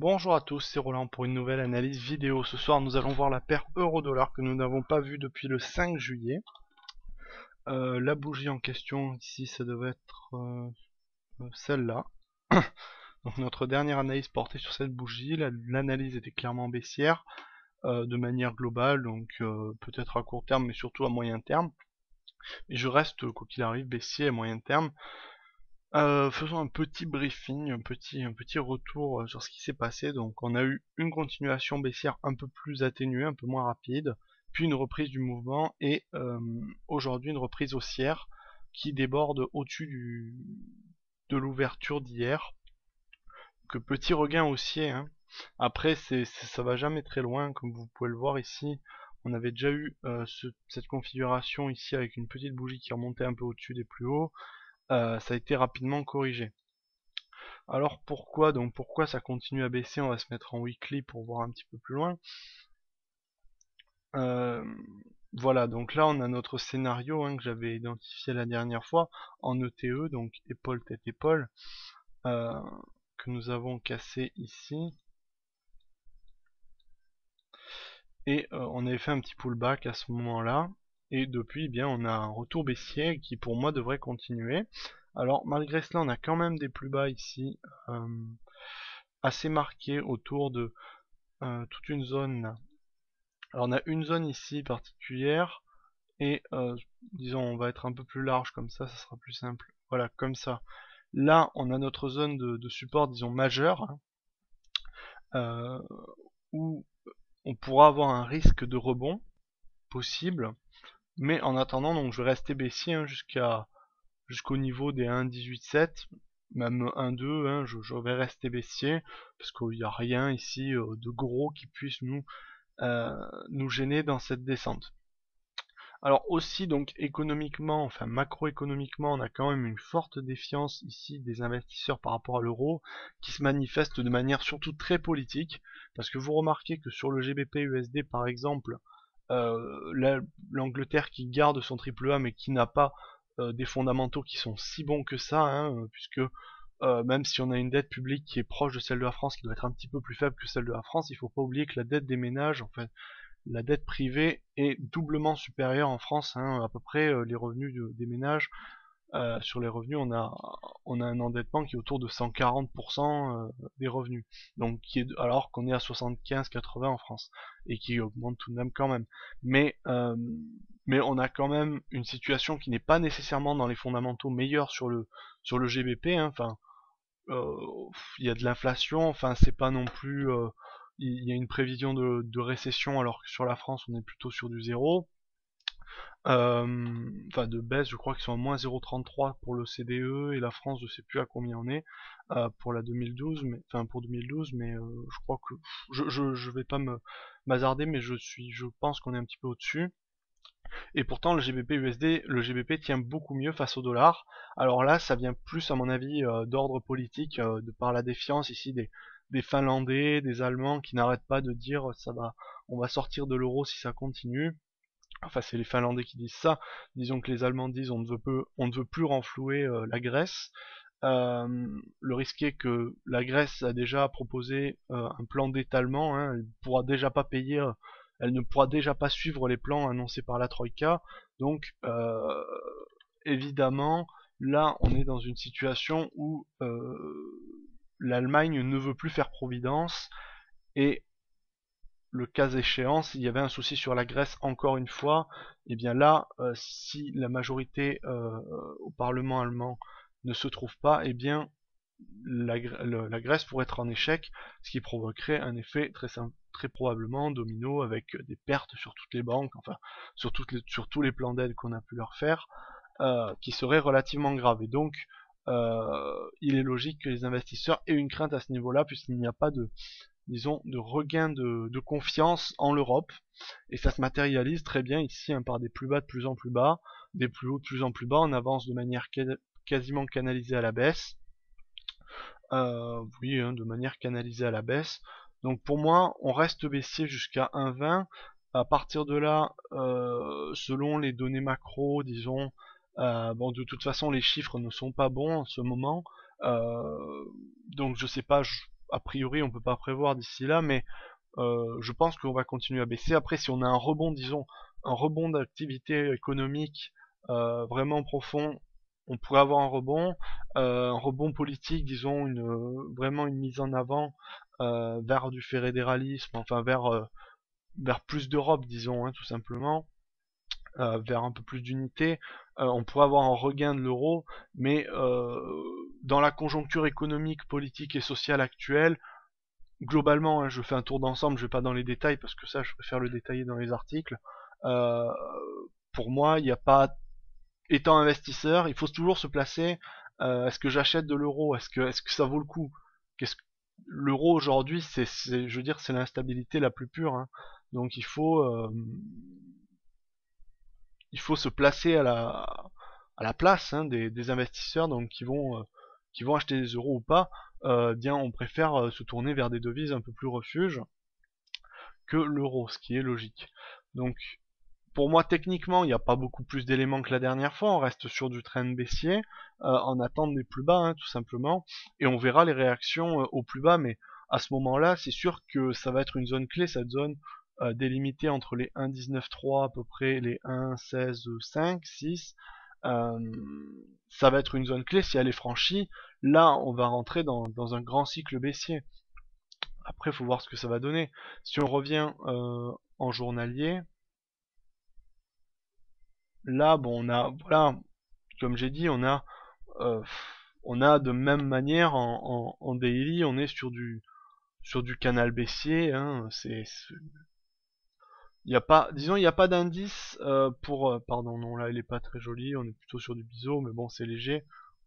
Bonjour à tous, c'est Roland pour une nouvelle analyse vidéo. Ce soir nous allons voir la paire euro-dollar que nous n'avons pas vue depuis le 5 juillet. La bougie en question ici ça devait être celle-là. Donc notre dernière analyse portait sur cette bougie, l'analyse était clairement baissière de manière globale, donc peut-être à court terme mais surtout à moyen terme. Et je reste quoi qu'il arrive baissier à moyen terme. Faisons un petit briefing, un petit retour sur ce qui s'est passé. Donc on a eu une continuation baissière un peu plus atténuée, un peu moins rapide, puis une reprise du mouvement et aujourd'hui une reprise haussière qui déborde au-dessus de l'ouverture d'hier. Que petit regain haussier, hein. Après ça va jamais très loin, comme vous pouvez le voir ici. On avait déjà eu cette configuration ici avec une petite bougie qui remontait un peu au-dessus des plus hauts. Ça a été rapidement corrigé. Alors pourquoi ça continue à baisser? On va se mettre en weekly pour voir un petit peu plus loin. Voilà, donc là on a notre scénario que j'avais identifié la dernière fois en ETE, donc épaule tête épaule, que nous avons cassé ici. Et on avait fait un petit pullback à ce moment-là. Et depuis, eh bien, on a un retour baissier qui pour moi devrait continuer. Alors malgré cela, on a quand même des plus bas ici, assez marqués autour de toute une zone là. Alors on a une zone ici particulière et disons on va être un peu plus large comme ça sera plus simple. Voilà, comme ça. Là on a notre zone de support disons majeure, où on pourra avoir un risque de rebond possible, mais en attendant donc je vais rester baissier jusqu'au niveau des 1,187, même 1,2, je vais rester baissier parce qu'il n'y a rien ici de gros qui puisse nous gêner dans cette descente. Alors aussi donc économiquement, enfin macroéconomiquement, on a quand même une forte défiance ici des investisseurs par rapport à l'euro qui se manifeste de manière surtout très politique, parce que vous remarquez que sur le GBP USD par exemple, l'Angleterre qui garde son triple A mais qui n'a pas des fondamentaux qui sont si bons que ça, puisque même si on a une dette publique qui est proche de celle de la France, qui doit être un petit peu plus faible que celle de la France, il ne faut pas oublier que la dette des ménages, en fait, la dette privée est doublement supérieure en France, à peu près les revenus des ménages. Sur les revenus, on a un endettement qui est autour de 140% des revenus, donc alors qu'on est à 75-80 en France et qui augmente tout de même quand même. Mais on a quand même une situation qui n'est pas nécessairement dans les fondamentaux meilleurs sur le GBP. Enfin, il y a de l'inflation. Enfin, c'est pas non plus. Il y a une prévision de récession alors que sur la France on est plutôt sur du zéro. Enfin de baisse, je crois qu'ils sont à moins 0,33 pour le CDE et la France je sais plus à combien on est pour la 2012, mais enfin pour 2012, mais je crois que je vais pas me m'hasarder, mais je pense qu'on est un petit peu au-dessus. Et pourtant le GBP USD, le GBP tient beaucoup mieux face au dollar. Alors là, ça vient plus à mon avis d'ordre politique, de par la défiance ici des Finlandais, des Allemands qui n'arrêtent pas de dire on va sortir de l'euro si ça continue. Enfin, c'est les Finlandais qui disent ça. Disons que les Allemands disent on ne veut plus renflouer la Grèce. Le risque est que la Grèce a déjà proposé un plan d'étalement. Elle pourra déjà pas payer, elle ne pourra déjà pas suivre les plans annoncés par la Troïka. Donc, évidemment, là, on est dans une situation où l'Allemagne ne veut plus faire providence et le cas échéant, s'il y avait un souci sur la Grèce encore une fois, et bien là, si la majorité au Parlement allemand ne se trouve pas, et bien la Grèce pourrait être en échec, ce qui provoquerait un effet très probablement domino avec des pertes sur toutes les banques, enfin sur tous les plans d'aide qu'on a pu leur faire, qui seraient relativement graves. Et donc, il est logique que les investisseurs aient une crainte à ce niveau-là, puisqu'il n'y a pas de regain de confiance en l'Europe, et ça se matérialise très bien ici par des plus bas de plus en plus bas, des plus hauts de plus en plus bas, on avance de manière quasiment canalisée à la baisse, oui, de manière canalisée à la baisse. Donc pour moi, on reste baissier jusqu'à 1,20. À partir de là, selon les données macro, disons, bon, de toute façon, les chiffres ne sont pas bons en ce moment. Donc je sais pas, a priori on peut pas prévoir d'ici là, mais je pense qu'on va continuer à baisser. Après, si on a un rebond, disons, un rebond d'activité économique vraiment profond, on pourrait avoir un rebond politique, disons, vraiment une mise en avant vers du fédéralisme, enfin vers plus d'Europe, disons, hein, tout simplement, vers un peu plus d'unité. On pourrait avoir un regain de l'euro, mais dans la conjoncture économique, politique et sociale actuelle, globalement, hein, je fais un tour d'ensemble, je vais pas dans les détails parce que ça, je préfère le détailler dans les articles. Euh, pour moi, il n'y a pas, étant investisseur, il faut toujours se placer. Est-ce que j'achète de l'euro? Est-ce que ça vaut le coup? Qu'est-ce que l'euro aujourd'hui, je veux dire, c'est l'instabilité la plus pure, hein. Donc il faut se placer à la place, hein, des investisseurs, donc qui vont acheter des euros ou pas. Bien, on préfère se tourner vers des devises un peu plus refuges que l'euro, ce qui est logique. Donc, pour moi, techniquement, il n'y a pas beaucoup plus d'éléments que la dernière fois. On reste sur du trend baissier, en attente des plus bas, hein, tout simplement. Et on verra les réactions au plus bas, mais à ce moment-là, c'est sûr que ça va être une zone clé, cette zone délimitée entre les 1,19,3 à peu près, les 1,16,5, 6. Euh, Ça va être une zone clé. Si elle est franchie, là, on va rentrer dans un grand cycle baissier. Après, il faut voir ce que ça va donner. Si on revient en journalier, là, bon, voilà, comme j'ai dit, euh, on a de même manière en daily, on est sur du canal baissier, hein, il y a pas, disons, il n'y a pas d'indice pardon, non, là, il est pas très joli, on est plutôt sur du biseau, mais bon, c'est léger.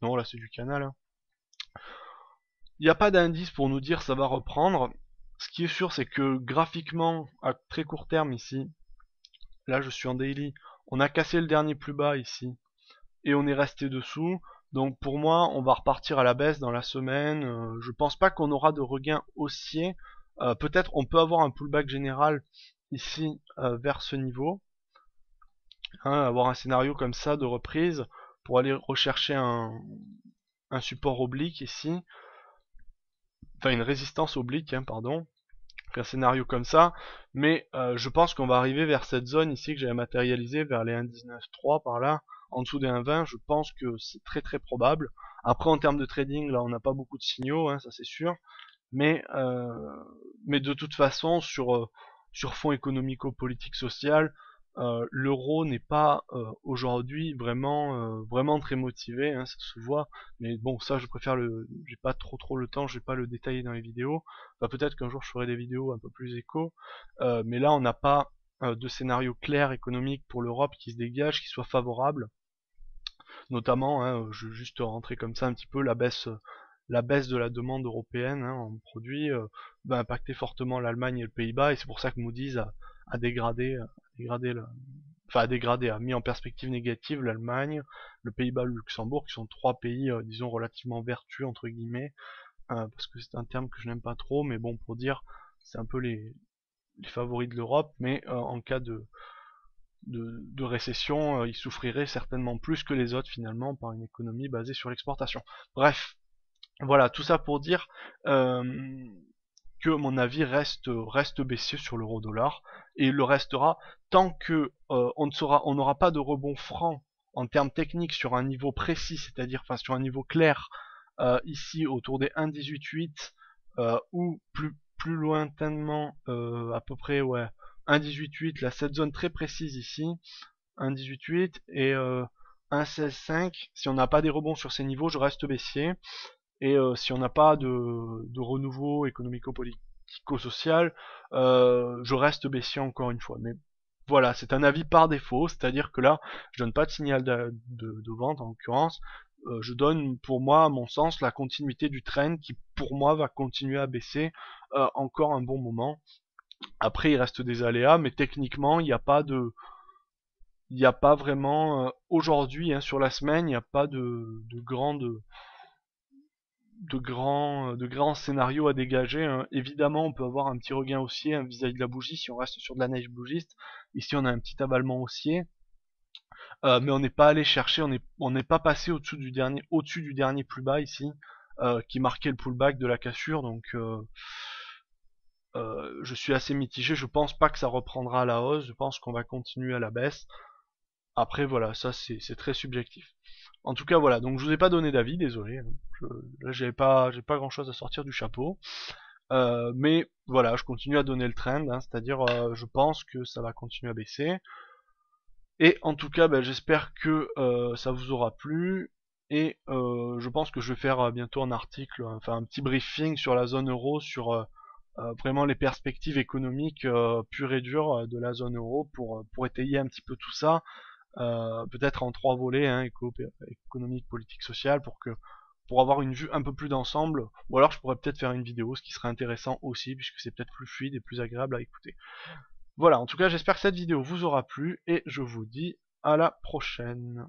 Non, là, c'est du canal, hein. Il n'y a pas d'indice pour nous dire ça va reprendre. Ce qui est sûr, c'est que graphiquement, à très court terme ici, là, je suis en daily, on a cassé le dernier plus bas ici, et on est resté dessous. Donc pour moi, on va repartir à la baisse dans la semaine. Je pense pas qu'on aura de regain haussier. Peut-être on peut avoir un pullback général ici vers ce niveau, hein, avoir un scénario comme ça de reprise pour aller rechercher un support oblique ici, enfin une résistance oblique, hein, pardon, un scénario comme ça, mais je pense qu'on va arriver vers cette zone ici que j'avais matérialisé, vers les 1,19,3 par là, en dessous des 1,20, je pense que c'est très très probable. Après en termes de trading, là on n'a pas beaucoup de signaux, hein, ça c'est sûr, mais, euh, mais de toute façon sur fond économico-politique social, l'euro n'est pas aujourd'hui vraiment très motivé, hein, ça se voit. Mais bon, ça je préfère j'ai pas trop le temps, je vais pas le détailler dans les vidéos. Bah, peut-être qu'un jour je ferai des vidéos un peu plus éco, mais là on n'a pas de scénario clair économique pour l'Europe qui se dégage, qui soit favorable. Notamment, hein, je vais juste rentrer comme ça un petit peu la baisse de la demande européenne, hein, en produits va impacter fortement l'Allemagne et le Pays-Bas, et c'est pour ça que Moody's a dégradé a mis en perspective négative l'Allemagne, le Pays-Bas, le Luxembourg, qui sont trois pays, disons, relativement vertueux, entre guillemets, parce que c'est un terme que je n'aime pas trop, mais bon, pour dire, c'est un peu les favoris de l'Europe, mais en cas de récession, ils souffriraient certainement plus que les autres finalement par une économie basée sur l'exportation. Bref, voilà, tout ça pour dire que mon avis reste baissier sur l'euro-dollar, et il le restera tant que on n'aura pas de rebond franc en termes techniques sur un niveau précis, c'est-à-dire enfin sur un niveau clair, ici autour des 1,18,8 ou plus lointainement à peu près, ouais, 1,18,8, là cette zone très précise ici, 1,18,8 et 1,16,5. Si on n'a pas des rebonds sur ces niveaux, je reste baissier. Et si on n'a pas de renouveau économico-politico-social, je reste baissier encore une fois. Mais voilà, c'est un avis par défaut, c'est-à-dire que là, je donne pas de signal de vente en l'occurrence. Je donne pour moi, à mon sens, la continuité du trend qui pour moi va continuer à baisser encore un bon moment. Après, il reste des aléas, mais techniquement, il n'y a pas vraiment aujourd'hui, hein, sur la semaine, il n'y a pas de grands scénarios à dégager, hein. Évidemment, on peut avoir un petit regain haussier, hein, vis-à-vis de la bougie si on reste sur de la neige bougiste. Ici, on a un petit avalement haussier, mais on n'est pas allé chercher, on n'est pas passé au-dessus du dernier plus bas ici. qui marquait le pullback de la cassure, donc je suis assez mitigé. Je pense pas que ça reprendra à la hausse, je pense qu'on va continuer à la baisse. Après voilà, ça c'est très subjectif. En tout cas voilà, donc je vous ai pas donné d'avis, désolé. Là j'ai pas grand chose à sortir du chapeau. Mais voilà, je continue à donner le trend, hein, c'est-à-dire je pense que ça va continuer à baisser. Et en tout cas, j'espère que ça vous aura plu. Et je pense que je vais faire bientôt un article, enfin un petit briefing sur la zone euro, sur vraiment les perspectives économiques pures et dures de la zone euro pour étayer un petit peu tout ça. Peut-être en 3 volets, hein, économique, politique, sociale, pour avoir une vue un peu plus d'ensemble. Ou alors je pourrais peut-être faire une vidéo, ce qui serait intéressant aussi, puisque c'est peut-être plus fluide et plus agréable à écouter. Voilà, en tout cas j'espère que cette vidéo vous aura plu, et je vous dis à la prochaine.